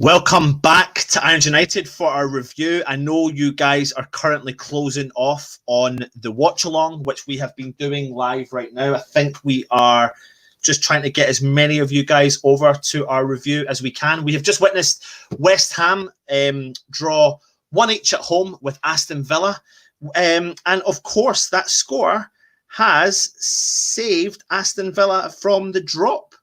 Welcome back to Irons United for our review. I know you guys are currently closing off on the watch along, which we have been doing live right now. I think we are just trying to get as many of you guys over to our review as we can. We have just witnessed West Ham draw 1-1 at home with Aston Villa. And of course, that score has saved Aston Villa from the drop.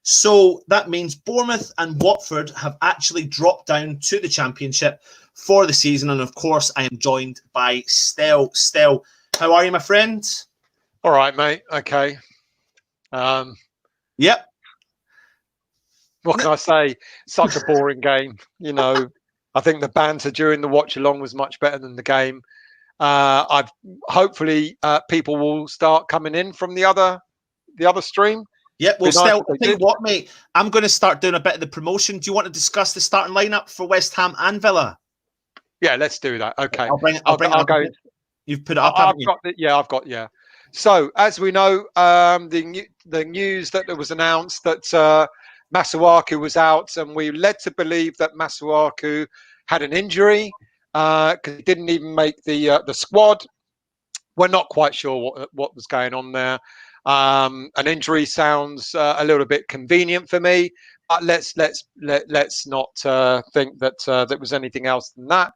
So that means Bournemouth and Watford have actually dropped down to the Championship for the season. And of course, I am joined by Stel. Stel, how are you, my friend? All right, mate. Okay. Yep. What can I say? Such a boring game. You know, I think the banter during the watch along was much better than the game. Hopefully people will start coming in from the other stream. Yeah, well, Stel, I tell you what, mate, I'm going to start doing a bit of the promotion. Do you want to discuss the starting lineup for West Ham and Villa? Yeah, let's do that. Okay. I'll go. You've put it up, haven't you? I've got. So, as we know, the news that there was announced that Masuaku was out, and we led to believe that Masuaku had an injury because he didn't even make the squad. We're not quite sure what was going on there. An injury sounds a little bit convenient for me, but let's not think that there was anything else than that.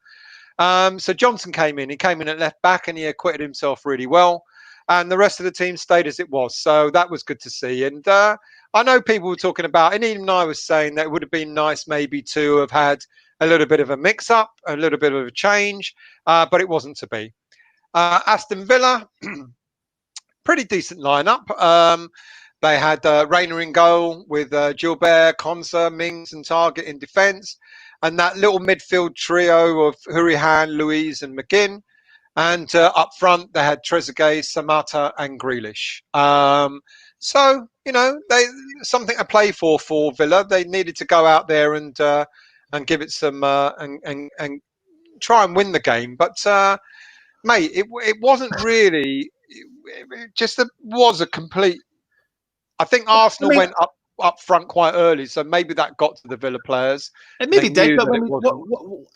So Johnson came in. He came in at left back, and he acquitted himself really well. And the rest of the team stayed as it was. So that was good to see. And I know people were talking about, and even I was saying that it would have been nice maybe to have had a little bit of a mix-up, a little bit of a change, but it wasn't to be. Aston Villa. Pretty decent lineup. They had Reina in goal with Gilbert, Konsa, Mings and Target in defence. And that little midfield trio of Hurihan, Louise and McGinn. And up front, they had Trezeguet, Samata and Grealish. So, you know, something to play for Villa. They needed to go out there and give it some and try and win the game. But, mate, it wasn't really... It just was a complete. I think Arsenal went up front quite early, so maybe that got to the Villa players. It maybe did, but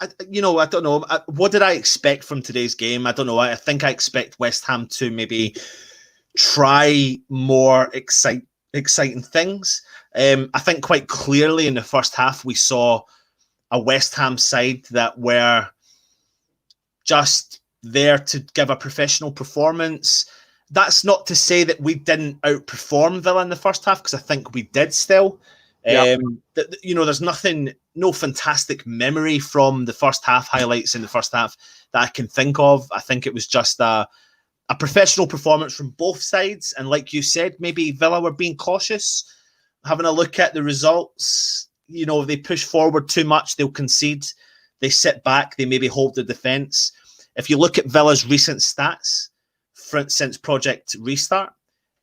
I don't know. What did I expect from today's game? I don't know. I think I expect West Ham to maybe try more exciting things. I think quite clearly in the first half we saw a West Ham side that were just there to give a professional performance. That's not to say that we didn't outperform Villa in the first half, because I think we did still. Yeah. There's no fantastic memory from the first half, highlights in the first half that I can think of. I think it was just a professional performance from both sides. And like you said, maybe Villa were being cautious, having a look at the results. You know, they push forward too much, they'll concede. They sit back, they maybe hold the defence. If you look at Villa's recent stats, since Project Restart,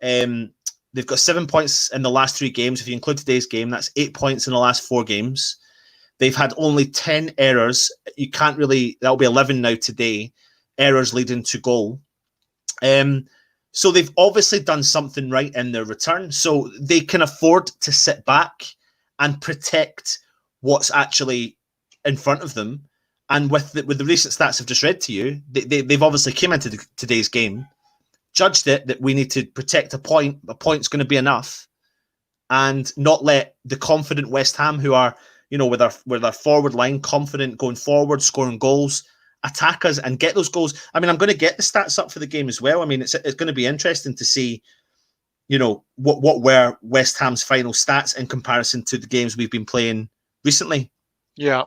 they've got 7 points in the last 3 games. If you include today's game, that's 8 points in the last 4 games. They've had only 10 errors. You can't really, that'll be 11 now today, errors leading to goal. So they've obviously done something right in their return. So they can afford to sit back and protect what's actually in front of them. And with the recent stats I've just read to you, they've obviously came into today's game, judged it that we need to protect a point. A point's going to be enough, and not let the confident West Ham, who are, you know, with our forward line, confident going forward, scoring goals, attack us and get those goals. I mean, I'm going to get the stats up for the game as well. I mean, it's going to be interesting to see, you know, what were West Ham's final stats in comparison to the games we've been playing recently. Yeah.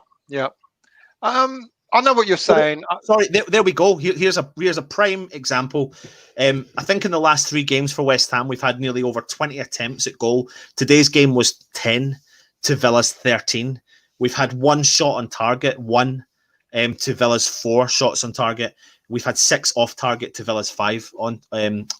I know what you're saying. Sorry, there we go. Here's a prime example. I think in the last 3 games for West Ham, we've had nearly over 20 attempts at goal. Today's game was 10 to Villa's 13. We've had 1 shot on target, 1 to Villa's 4 shots on target. We've had 6 off target to Villa's 5 on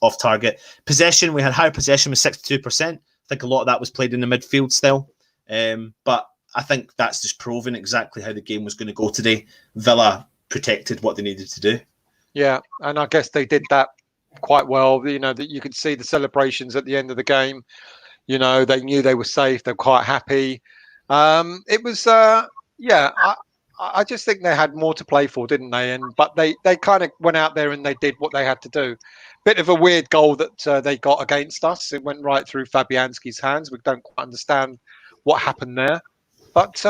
off target. Possession, we had higher possession with 62%. I think a lot of that was played in the midfield still. But I think that's just proven exactly how the game was going to go today. Villa protected what they needed to do. Yeah, and I guess they did that quite well. You know, that you could see the celebrations at the end of the game. You know, they knew they were safe. They're quite happy. It was Yeah, I just think they had more to play for, didn't they? But they kind of went out there and they did what they had to do. Bit of a weird goal that they got against us. It went right through Fabianski's hands. We don't quite understand what happened there, but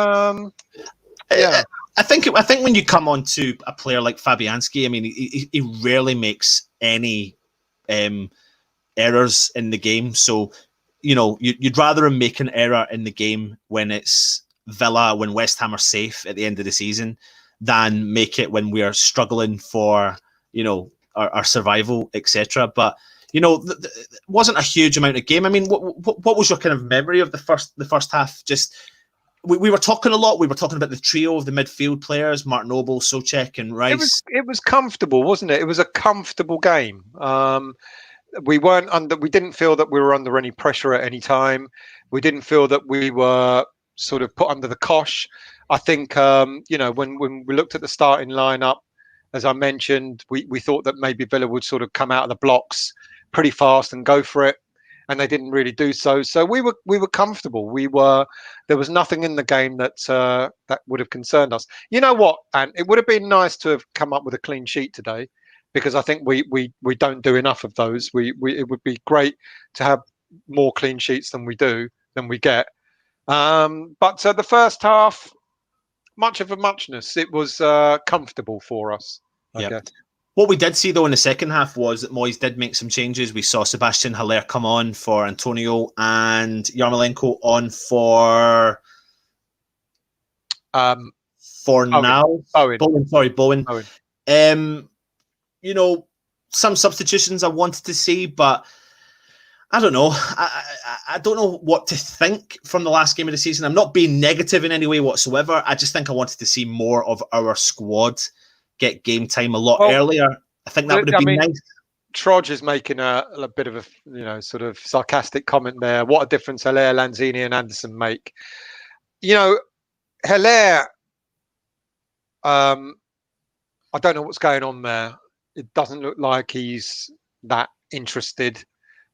yeah. I think when you come on to a player like Fabianski, I mean, he rarely makes any errors in the game. So, you'd rather him make an error in the game when it's Villa, when West Ham are safe at the end of the season, than make it when we are struggling for, our survival, etc. But, it wasn't a huge amount of game. I mean, what was your kind of memory of the first half? Just we were talking a lot. We were talking about the trio of the midfield players: Mark Noble, Souček, and Rice. It was comfortable, wasn't it? It was a comfortable game. We didn't feel that we were under any pressure at any time. We didn't feel that we were sort of put under the cosh. I think when we looked at the starting lineup, as I mentioned, we thought that maybe Villa would sort of come out of the blocks pretty fast and go for it, and they didn't really do so. So we were comfortable. There was nothing in the game that would have concerned us. You know what? And it would have been nice to have come up with a clean sheet today, because I think we don't do enough of those. It would be great to have more clean sheets than we get. But the first half, much of a muchness. It was comfortable for us. Yeah. What we did see, though, in the second half was that Moyes did make some changes. We saw Sebastian Haller come on for Antonio and Yarmolenko on for now. Bowen. Some substitutions I wanted to see, but I don't know. I don't know what to think from the last game of the season. I'm not being negative in any way whatsoever. I just think I wanted to see more of our squad get game time a lot earlier. I think that would have been nice. Troj is making a bit of a sort of sarcastic comment there. What a difference Haller, Lanzini, and Anderson make. Haller, I don't know what's going on there. It doesn't look like he's that interested,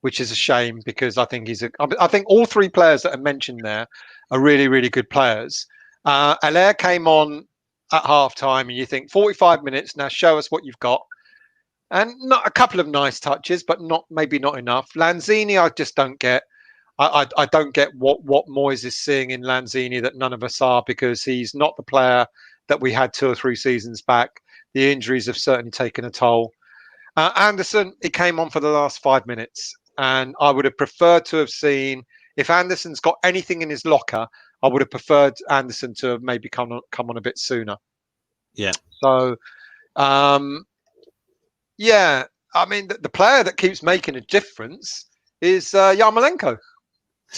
which is a shame, because I think I think all three players that are mentioned there are really, really good players. Haller came on at half time, and you think 45 minutes, now show us what you've got. And not a couple of nice touches, but maybe not enough. Lanzini, I just don't get. I don't get what Moyes is seeing in Lanzini that none of us are, because he's not the player that we had 2 or 3 seasons back. The injuries have certainly taken a toll. Anderson, he came on for the last 5 minutes, and I would have preferred to have seen, if Anderson's got anything in his locker, I would have preferred Anderson to have maybe come on a bit sooner. Yeah. So, yeah, I mean, the player that keeps making a difference is Yarmolenko.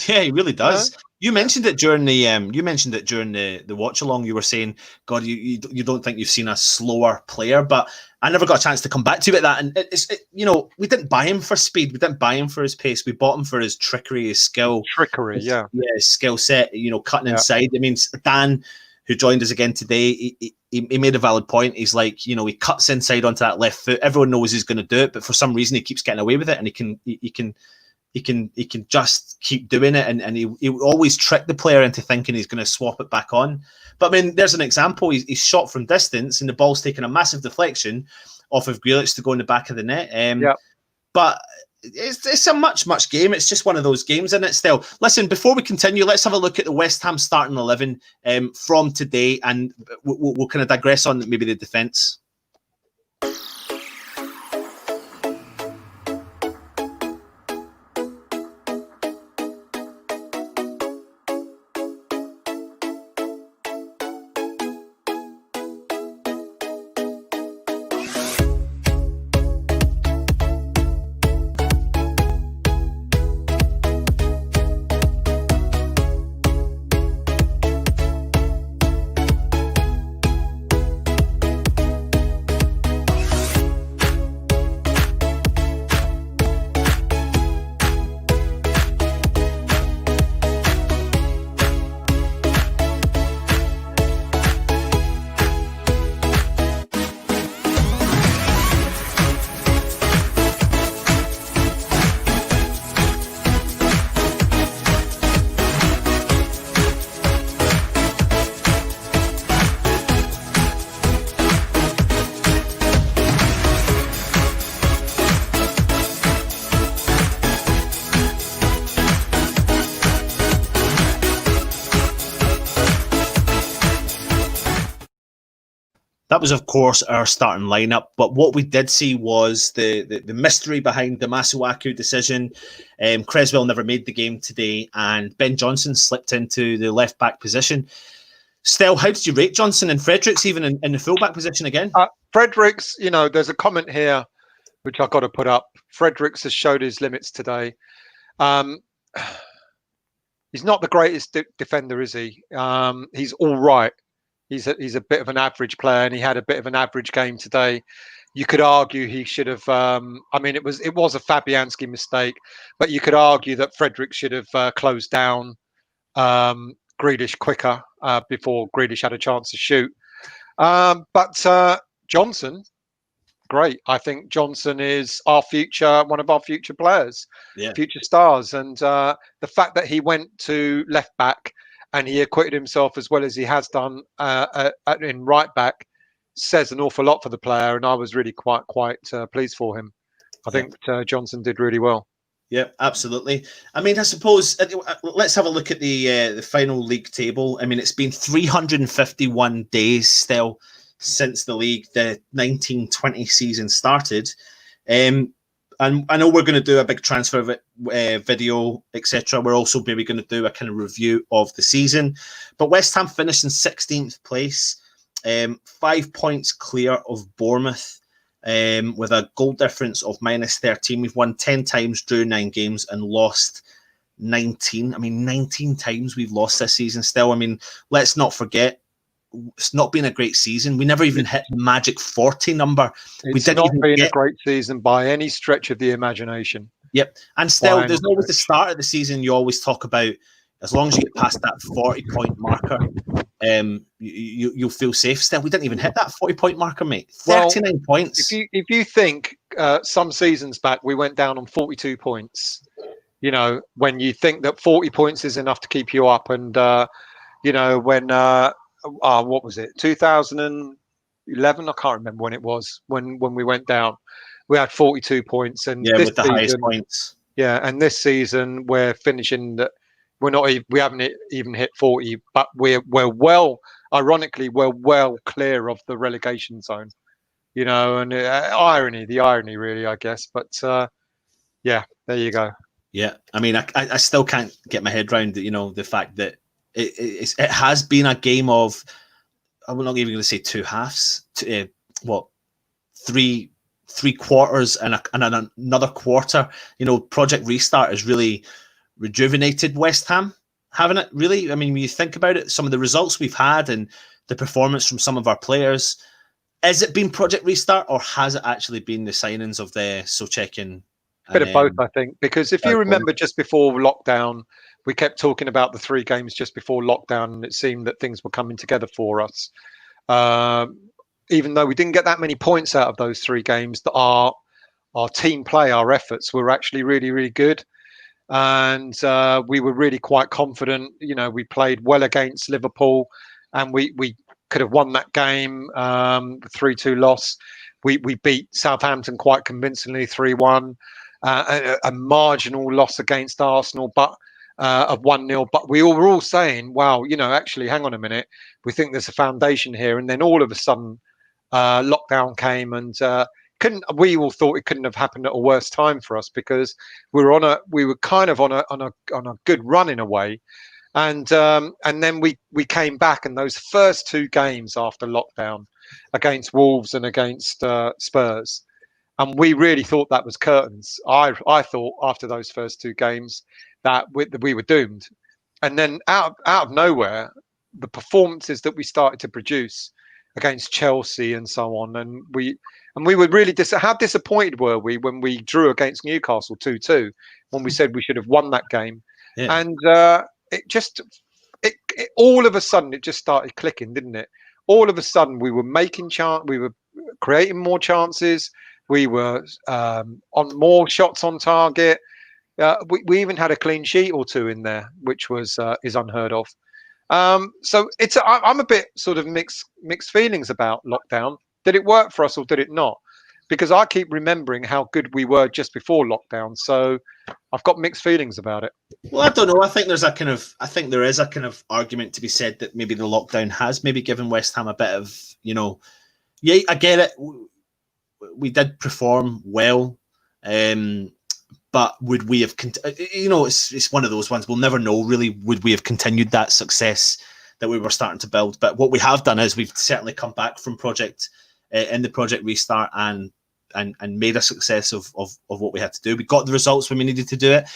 Yeah, he really does. You mentioned it during the watch along. You were saying, God, you don't think you've seen a slower player, but I never got a chance to come back to that. And we didn't buy him for speed. We didn't buy him for his pace. We bought him for his trickery, his skill, his skill set. Cutting inside. I mean, Dan, who joined us again today, he made a valid point. He's like, he cuts inside onto that left foot. Everyone knows he's going to do it, but for some reason he keeps getting away with it, and he can just keep doing it, and he always trick the player into thinking he's going to swap it back on. But I mean, there's an example. He's shot from distance, and the ball's taken a massive deflection off of Grealish to go in the back of the net. But it's a much game. It's just one of those games, isn't it? Still, listen. Before we continue, let's have a look at the West Ham starting 11 from today, and we'll kind of digress on maybe the defence. was, of course, our starting lineup. But what we did see was the mystery behind the Masuaku decision. Creswell never made the game today, and Ben Johnson slipped into the left back position. Stel, how did you rate Johnson and Fredericks even in the full back position again? Fredericks, there's a comment here which I've got to put up. Fredericks has showed his limits today. He's not the greatest defender, is he? He's all right. He's a bit of an average player, and he had a bit of an average game today. You could argue he should have. It was a Fabianski mistake, but you could argue that Frederick should have closed down Grealish quicker before Grealish had a chance to shoot. But Johnson, great. I think Johnson is one of our future players, future stars, and the fact that he went to left back and he acquitted himself as well as he has done in right back says an awful lot for the player, and I was really quite pleased for him. I think Johnson did really well. Yeah, absolutely. I mean, I suppose let's have a look at the final league table. I mean, it's been 351 days still since the 1920 season started. And I know we're going to do a big transfer video, etc. We're also maybe going to do a kind of review of the season. But West Ham finished in 16th place, 5 points clear of Bournemouth, with a goal difference of -13. We've won 10 times, drew 9 games, and lost 19. I mean, 19 times we've lost this season still. I mean, let's not forget, it's not been a great season. We never even hit the magic 40 number. It's not been a great season by any stretch of the imagination. Yep. And still, there's always the start of the season. You always talk about, as long as you get past that 40-point marker, you'll feel safe. Still, we didn't even hit that 40-point marker, mate. 39 points. If you think some seasons back we went down on 42 points, when you think that 40 points is enough to keep you up, and when what was it, 2011? I can't remember when it was when we went down. We had 42 points, and this with the highest points. Yeah, and this season we're finishing that. We haven't even hit 40, but we're well. Ironically, we're well clear of the relegation zone. And the irony, really, I guess. But there you go. Yeah, I mean, I still can't get my head around the fact that it has been a game of, I'm not even going to say two halves. Three quarters and another quarter. Project Restart has really rejuvenated West Ham, haven't it? Really, I mean, when you think about it, some of the results we've had and the performance from some of our players, has it been Project Restart, or has it actually been the signings of the Souček and a bit of both, I think, because if you remember, just before lockdown, we kept talking about the 3 games just before lockdown, and it seemed that things were coming together for us. Even though we didn't get that many points out of those 3 games, that our team play, our efforts were actually really, really good. And we were really quite confident. We played well against Liverpool, and we could have won that game. 3-2 loss. We beat Southampton quite convincingly, 3-1. A marginal loss against Arsenal, but of 1-0. But we were all saying, wow, actually, hang on a minute. We think there's a foundation here. And then all of a sudden, lockdown came, and we all thought it couldn't have happened at a worse time for us, because we were kind of on a good run in a way, and then we came back, and those first 2 games after lockdown against Wolves and against Spurs, and we really thought that was curtains. I thought after those first 2 games that we were doomed, and then out of nowhere, the performances that we started to produce against Chelsea and so on, and we were really how disappointed were we when we drew against Newcastle 2-2, when we said we should have won that game. Yeah. And it all of a sudden it just started clicking, didn't it? All of a sudden we were we were creating more chances, we were on more shots on target. We even had a clean sheet or 2 in there, which was is unheard of. So I'm a bit sort of mixed feelings about lockdown. Did it work for us or did it not? Because I keep remembering how good we were just before lockdown. So I've got mixed feelings about it. Well, I don't know. I think there is a kind of argument to be said that maybe the lockdown has maybe given West Ham a bit of, Yeah, I get it. We did perform well, but would we have? It's one of those ones we'll never know. Really, would we have continued that success that we were starting to build? But what we have done is we've certainly come back from project restart and made a success of what we had to do. We got the results when we needed to do it.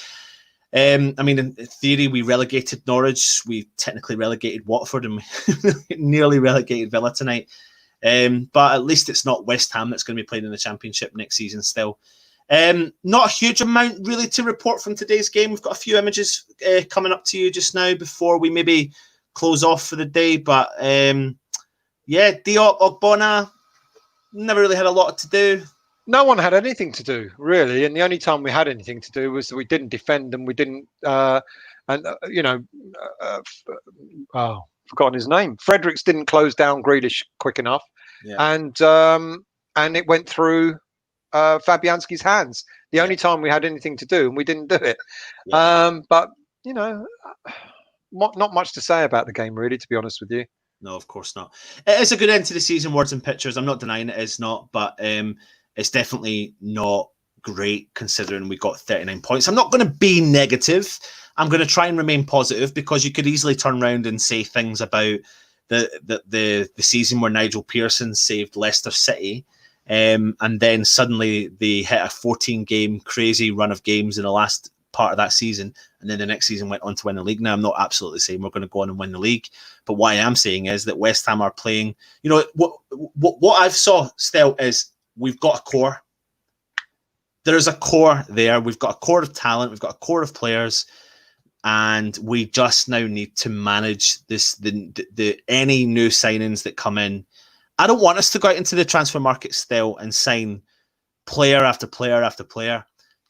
I mean, in theory, we relegated Norwich. We technically relegated Watford, and we nearly relegated Villa tonight. But at least it's not West Ham that's going to be playing in the Championship next season still. Not a huge amount really to report from today's game. We've got a few images coming up to you just now before we maybe close off for the day. But yeah, Diop, Ogbonna, never really had a lot to do. No one had anything to do, really. And the only time we had anything to do was that we didn't defend and we didn't, forgotten his name. Fredericks didn't close down Grealish quick enough. Yeah. And it went through Fabianski's hands. The only time we had anything to do, and we didn't do it. Yeah. But, not much to say about the game, really, to be honest with you. No, of course not. It is a good end to the season, words and pictures. I'm not denying it is not, but it's definitely not great considering we got 39 points. I'm not going to be negative. I'm going to try and remain positive because you could easily turn around and say things about the season where Nigel Pearson saved Leicester City, and then suddenly they hit a 14-game crazy run of games in the last part of that season, and then the next season went on to win the league. Now, I'm not absolutely saying we're going to go on and win the league, but what I am saying is that West Ham are playing. What I've saw still is we've got a core. There is a core there. We've got a core of talent. We've got a core of players. And we just now need to manage this. The any new signings that come in. I don't want us to go out into the transfer market still and sign player after player after player.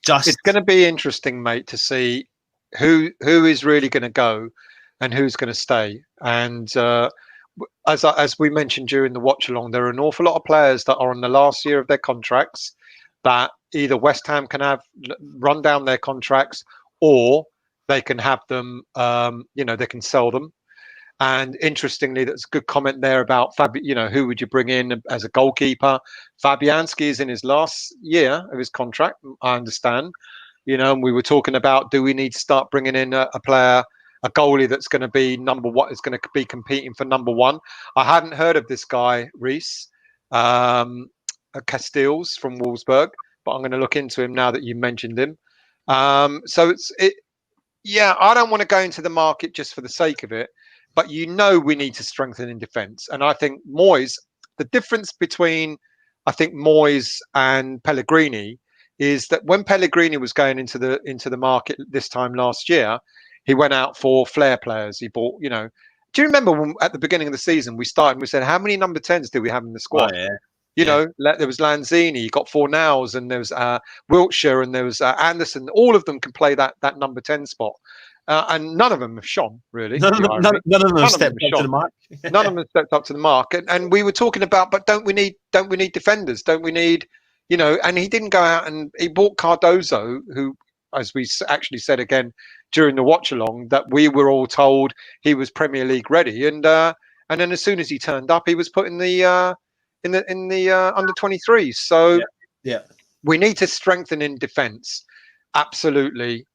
It's going to be interesting, mate, to see who is really going to go and who's going to stay. And as we mentioned during the watch along, there are an awful lot of players that are on the last year of their contracts that either West Ham can have run down their contracts or they can have them, they can sell them. And interestingly, that's a good comment there about who would you bring in as a goalkeeper? Fabianski is in his last year of his contract, I understand. And we were talking about, do we need to start bringing in a player, a goalie that's going to be number one, is going to be competing for number one? I hadn't heard of this guy, Reese Castells from Wolfsburg, but I'm going to look into him now that you mentioned him. Yeah, I don't want to go into the market just for the sake of it, but we need to strengthen in defence. And I think Moyes, the difference between Moyes and Pellegrini is that when Pellegrini was going into the market this time last year, he went out for flair players. He bought, do you remember when at the beginning of the season we started and we said, how many number 10s do we have in the squad? Oh, yeah. There was Lanzini, you got Fornals, and there was Wiltshire, and there was Anderson. All of them can play that number 10 spot, and none of them have shone really. None of them have stepped up to the mark. None of them have stepped up to the mark. And we were talking about, but don't we need defenders? Don't we need, And he didn't go out and he bought Cardozo, who, as we actually said again during the watch along, that we were all told he was Premier League ready, and then as soon as he turned up, he was put in the under 23s. So yeah, we need to strengthen in defence. Absolutely.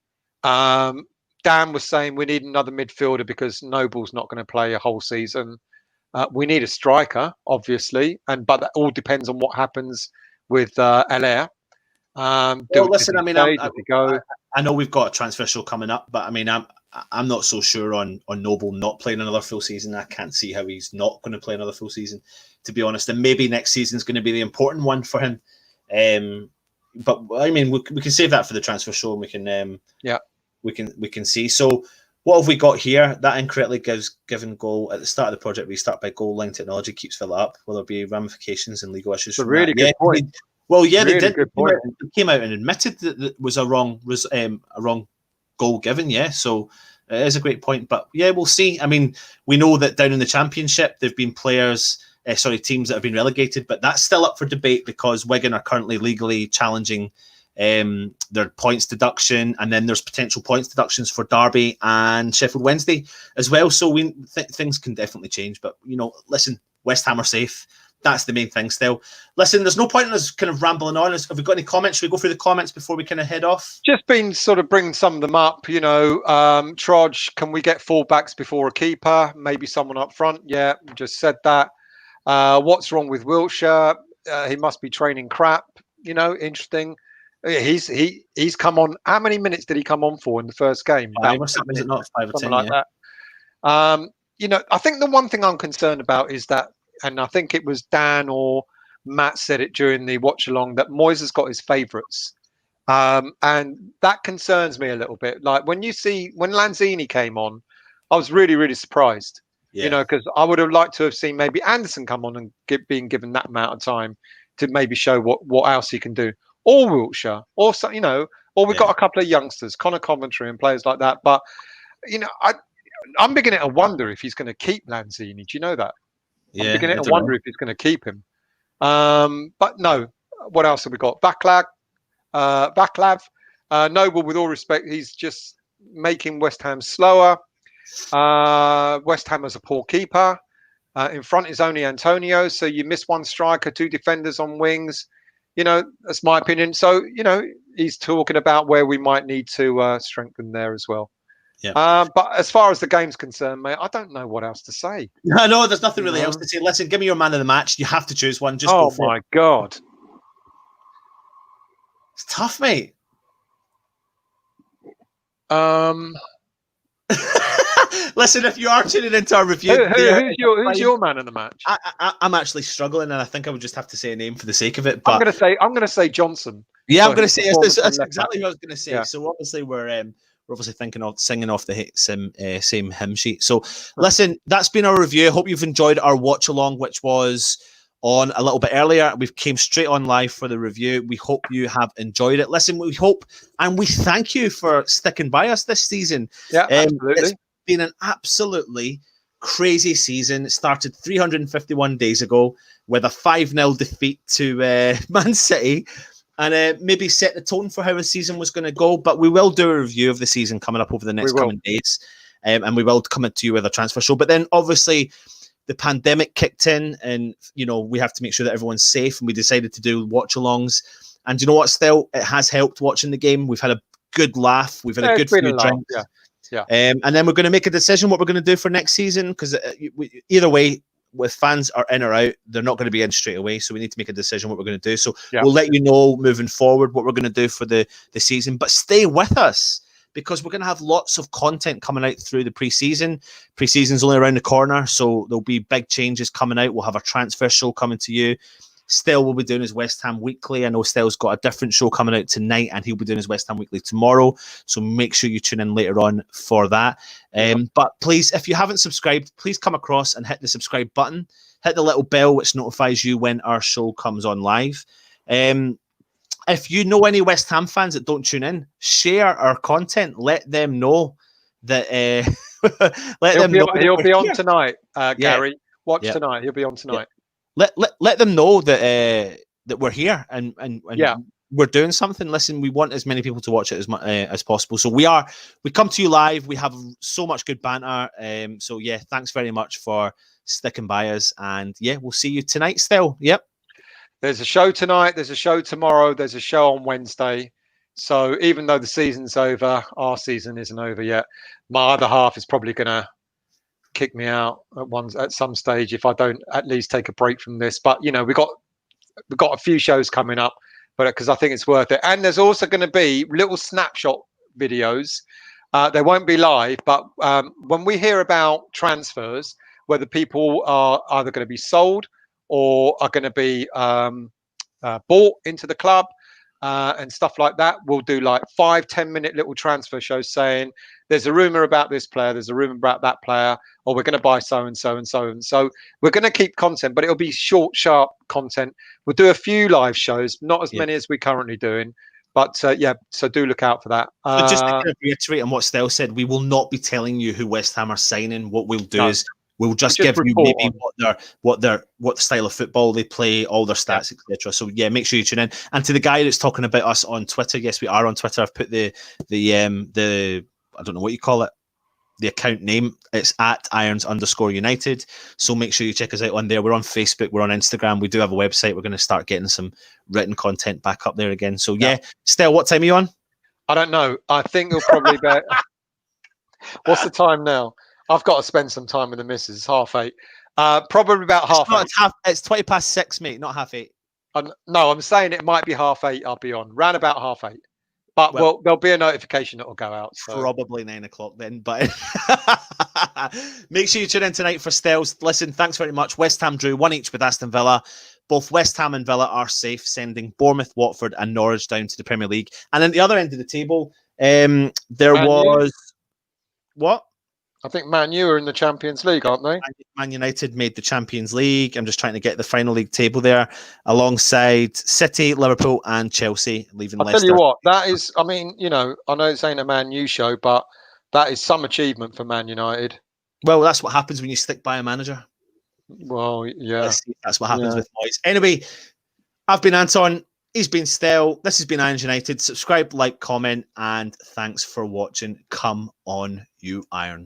Dan was saying we need another midfielder because Noble's not going to play a whole season. We need a striker, obviously, but that all depends on what happens with LR. Listen, I know we've got a transfer show coming up, but I mean, I'm not so sure on Noble not playing another full season. I can't see how he's not going to play another full season, to be honest. And maybe next season is going to be the important one for him. But I mean, we can save that for the transfer show, and we can see. So what have we got here? That incorrectly given goal at the start of the project restart by goal line technology keeps Villa up. Will there be ramifications and legal issues? It's a really good point. Well, yeah, really they did. They came out and admitted that it was a wrong goal given. Yeah, so it is a great point. But yeah, we'll see. I mean, we know that down in the Championship, there've been teams that have been relegated, but that's still up for debate because Wigan are currently legally challenging their points deduction, and then there's potential points deductions for Derby and Sheffield Wednesday as well. So things can definitely change. But listen, West Ham are safe. that's the main thing still. Listen, there's no point in us kind of rambling on. Have we got any comments? Should we go through the comments before we kind of head off? Just been sort of bringing some of them up, Trodge, can we get fullbacks before a keeper? Maybe someone up front. Yeah, just said that. What's wrong with Wilshere? He must be training crap. Interesting. He's come on. How many minutes did he come on for in the first game? 5 or something. Is it not 5 or 10? Like that. I think the one thing I'm concerned about is that, and I think it was Dan or Matt said it during the watch along, that Moyes has got his favourites. And that concerns me a little bit. Like when Lanzini came on, I was really, really surprised. Because I would have liked to have seen maybe Anderson come on and being given that amount of time to maybe show what else he can do. Or Wilshere, or we've got a couple of youngsters, Connor Coventry and players like that. But I'm beginning to wonder if he's going to keep Lanzini. Do you know that? I'm beginning to wonder if he's going to keep him. But no. What else have we got? Vaclav. Noble, with all respect, he's just making West Ham slower. West Ham has a poor keeper. In front is only Antonio, so you miss one striker, 2 defenders on wings. That's my opinion. So, he's talking about where we might need to strengthen there as well. Yeah. But as far as the game's concerned, mate, I don't know what else to say. No, there's nothing really else to say. Listen, give me your man of the match. You have to choose one. Just go for it. Oh, my God. It's tough, mate. Listen, if you are tuning into our review, who's your man in the match? I'm actually struggling, and I think I would just have to say a name for the sake of it. But I'm gonna say Johnson. Yeah, I'm gonna say that's exactly what I was gonna say. Yeah. So obviously we're obviously thinking of singing off the same hymn sheet. So listen, that's been our review. I hope you've enjoyed our watch along, which was on a little bit earlier. We came straight on live for the review. We hope you have enjoyed it. Listen, we hope and we thank you for sticking by us this season. Yeah, absolutely. It's been an absolutely crazy season. It started 351 days ago with a 5-0 defeat to Man City, and maybe set the tone for how the season was going to go. But we will do a review of the season coming up over the next coming days, and we will come to you with a transfer show. But then obviously the pandemic kicked in, and we have to make sure that everyone's safe, and we decided to do watch-alongs. And you know what? Still, it has helped watching the game. We've had a good laugh. We've had a good few drinks. Yeah. And then we're going to make a decision what we're going to do for next season, because either way, with fans are in or out, they're not going to be in straight away. So we need to make a decision what we're going to do. So we'll let you know moving forward what we're going to do for the season. But stay with us, because we're going to have lots of content coming out through the pre-season. Pre-season's only around the corner, so there'll be big changes coming out. We'll have a transfer show coming to you. Still will be doing his West Ham Weekly. I know Stel's got a different show coming out tonight, and he'll be doing his West Ham Weekly tomorrow. So make sure you tune in later on for that. But please, if you haven't subscribed, please come across and hit the subscribe button. Hit the little bell which notifies you when our show comes on live. If you know any West Ham fans that don't tune in, share our content. Let them know that. He'll be on tonight, Gary. Watch tonight. He'll be on tonight. Let them know that that we're here and we're doing something. Listen, we want as many people to watch it as possible. So we come to you live. We have so much good banter. So yeah, thanks very much for sticking by us. And yeah, we'll see you tonight still. Yep. There's a show tonight. There's a show tomorrow. There's a show on Wednesday. So even though the season's over, our season isn't over yet. My other half is probably going to kick me out at some stage if I don't at least take a break from this. But we've got a few shows coming up, but because I think it's worth it. And there's also going to be little snapshot videos. They won't be live, but when we hear about transfers, whether people are either going to be sold or are going to be bought into the club and stuff like that, we'll do like 5-10 minute little transfer shows saying there's a rumor about this player, there's a rumor about that player, or we're going to buy so and so and so. And so we're going to keep content, but it'll be short, sharp content. We'll do a few live shows, not as many as we're currently doing. But so do look out for that. So just to kind of reiterate on what Stel said, we will not be telling you who West Ham are signing. What we'll do is we'll just give you maybe what the style of football they play, all their stats, etc. So yeah, make sure you tune in. And to the guy that's talking about us on Twitter, yes, we are on Twitter. I've put the I don't know what you call it, the account name. It's at @irons_united. So make sure you check us out on there. We're on Facebook, we're on Instagram. We do have a website. We're going to start getting some written content back up there again. So yeah, Stell, what time are you on? I don't know. I think it'll probably be. What's the time now? I've got to spend some time with the missus. It's 8:30. Probably about half 8. It's 6:20, mate, not 8:30. No, I'm saying it might be 8:30. I'll be on round about 8:30. But well, there'll be a notification that will go out. So. Probably 9 o'clock then. But make sure you tune in tonight for Stells. Listen, thanks very much. West Ham drew 1-1 with Aston Villa. Both West Ham and Villa are safe, sending Bournemouth, Watford, and Norwich down to the Premier League. And at the other end of the table, there was what? I think Man U are in the Champions League, aren't they? Man United made the Champions League. I'm just trying to get the final league table there, alongside City, Liverpool, and Chelsea, leaving Leicester. I'll tell you what, that is, I mean, you know, I know it's ain't a Man U show, but that is some achievement for Man United. Well, that's what happens when you stick by a manager. Well, yeah. That's what happens with Moyes. Anyway, I've been Anton. He's been Stell. This has been Irons United. Subscribe, like, comment, and thanks for watching. Come on, you Irons.